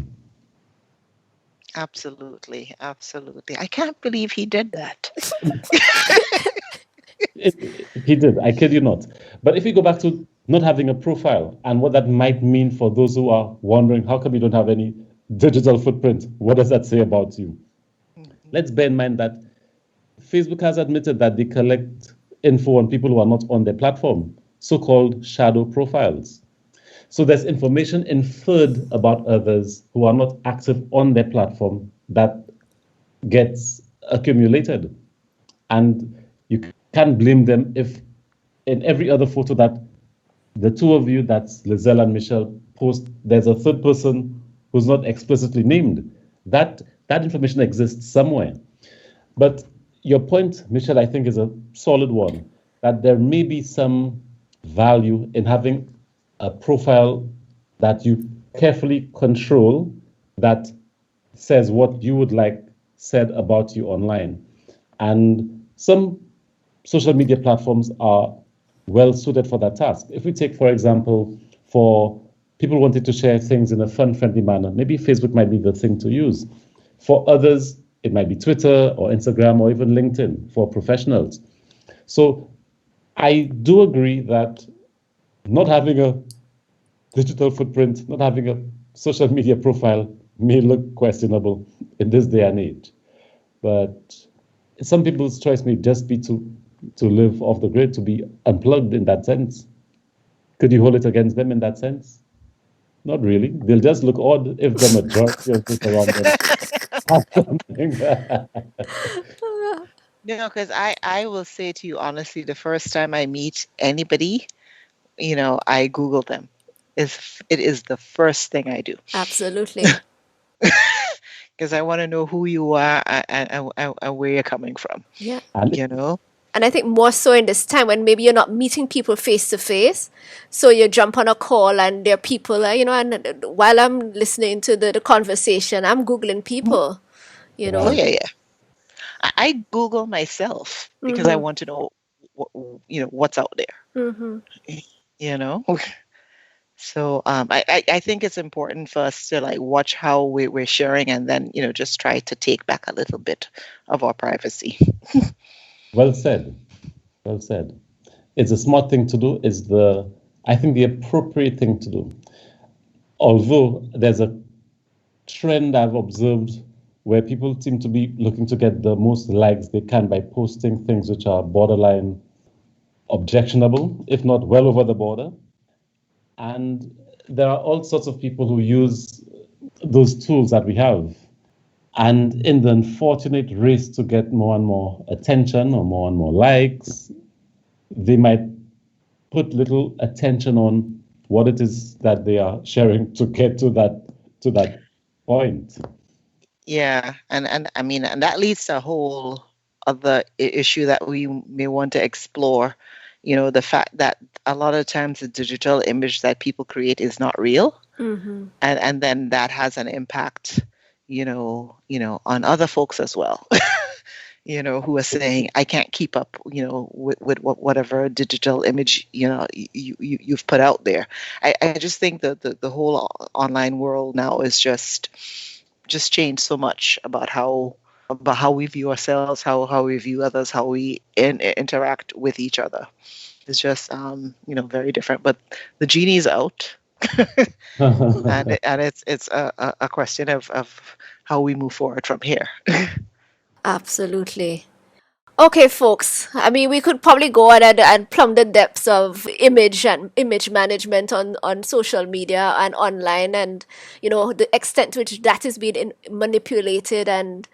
[SPEAKER 2] Absolutely, absolutely. I can't believe he did that.
[SPEAKER 3] He did, I kid you not. But if we go back to not having a profile and what that might mean for those who are wondering, how come you don't have any digital footprint? What does that say about you?
[SPEAKER 2] Mhm.
[SPEAKER 3] Let's bear in mind that Facebook has admitted that they collect info on people who are not on their platform, so-called shadow profiles. So there's information inferred about others who are not active on their platform that gets accumulated. And you can't blame them if in every other photo that the two of you, that's Lizelle and Michelle, post, there's a third person who's not explicitly named. That information exists somewhere. But your point, Michelle, I think is a solid one, that there may be some value in having a profile that you carefully control that says what you would like said about you online. And some social media platforms are well suited for that task. If we take, for example, for people wanting to share things in a fun, friendly manner, maybe Facebook might be the thing to use. For others, it might be Twitter or Instagram or even LinkedIn for professionals. So I do agree that not having a digital footprint, not having a social media profile may look questionable in this day and age. But some people's choice may just be to live off the grid, to be unplugged in that sense. Could you hold it against them in that sense? Not really. They'll just look odd if the majority of those around them. something.
[SPEAKER 2] No, because I will say to you honestly, the first time I meet anybody, I Google them. It is the first thing I do
[SPEAKER 1] Absolutely.
[SPEAKER 2] because I want to know who you are and where you're coming from.
[SPEAKER 1] Yeah.
[SPEAKER 3] And
[SPEAKER 2] You know?
[SPEAKER 1] And I think more so in this time when maybe you're not meeting people face to face. So you jump on a call and there are people, and while I'm listening to the conversation, I'm Googling people, you
[SPEAKER 2] Oh
[SPEAKER 3] right.
[SPEAKER 1] know.
[SPEAKER 2] yeah, yeah. I Google myself because I
[SPEAKER 1] Mm-hmm.
[SPEAKER 2] want to know what's out there.
[SPEAKER 1] Mm-hmm.
[SPEAKER 2] You know? So I think it's important for us to like watch how we're sharing and then just try to take back a little bit of our privacy.
[SPEAKER 3] Well said. Well said. It's a smart thing to do. I think, the appropriate thing to do. Although there's a trend I've observed where people seem to be looking to get the most likes they can by posting things which are borderline objectionable, if not well over the border. And there are all sorts of people who use those tools that we have. And in the unfortunate race to get more and more attention or more and more likes, they might put little attention on what it is that they are sharing to get to that point.
[SPEAKER 2] Yeah, and I mean, and that leads to a whole other issue that we may want to explore. The fact that a lot of times the digital image that people create is not real,
[SPEAKER 1] Mm-hmm.
[SPEAKER 2] and then that has an impact, on other folks as well. Who are saying, I can't keep up, with whatever digital image, you've put out there. I just think that the whole online world now is just changed so much about how we view ourselves, how we view others, how we interact with each other. It's just very different. But the genie's out, and it's a question of how we move forward from here.
[SPEAKER 1] Absolutely. Okay, folks. I mean, we could probably go on and plumb the depths of image and image management on social media and online, and the extent to which that is being manipulated, and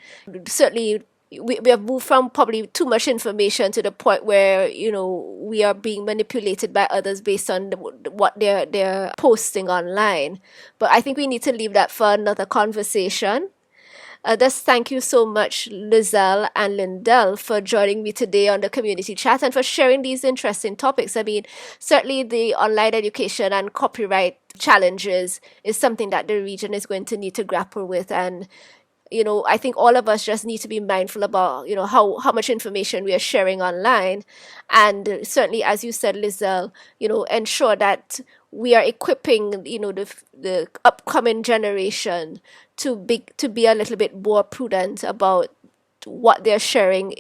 [SPEAKER 1] certainly we have moved from probably too much information to the point where we are being manipulated by others based on what they're posting online. But I think we need to leave that for another conversation. Just thank you so much, Lizelle and Lindell, for joining me today on the community chat and for sharing these interesting topics. I mean, certainly the online education and copyright challenges is something that the region is going to need to grapple with. And I think all of us just need to be mindful about, how much information we are sharing online. And certainly, as you said, Lizelle, ensure that we are equipping, the upcoming generation to be a little bit more prudent about what they're sharing,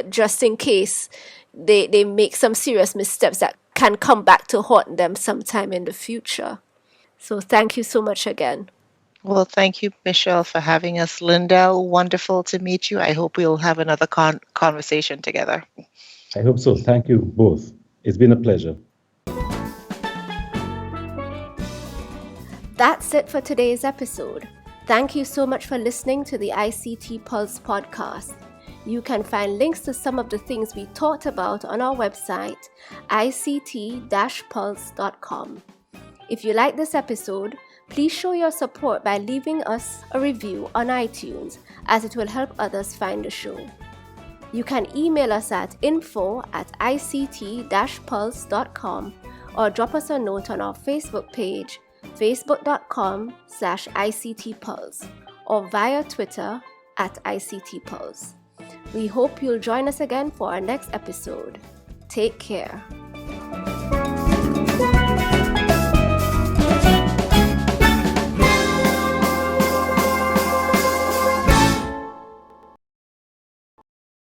[SPEAKER 1] just in case they make some serious missteps that can come back to haunt them sometime in the future. So thank you so much again.
[SPEAKER 2] Well, thank you, Michelle, for having us. Lindell, wonderful to meet you. I hope we'll have another conversation together.
[SPEAKER 3] I hope so. Thank you both. It's been a pleasure.
[SPEAKER 1] That's it for today's episode. Thank you so much for listening to the ICT Pulse podcast. You can find links to some of the things we talked about on our website, ict-pulse.com. If you like this episode, please show your support by leaving us a review on iTunes, as it will help others find the show. You can email us at info@ict-pulse.com or drop us a note on our Facebook page, facebook.com/ICTPulse, or via Twitter @ICTPulse. We hope you'll join us again for our next episode. Take care.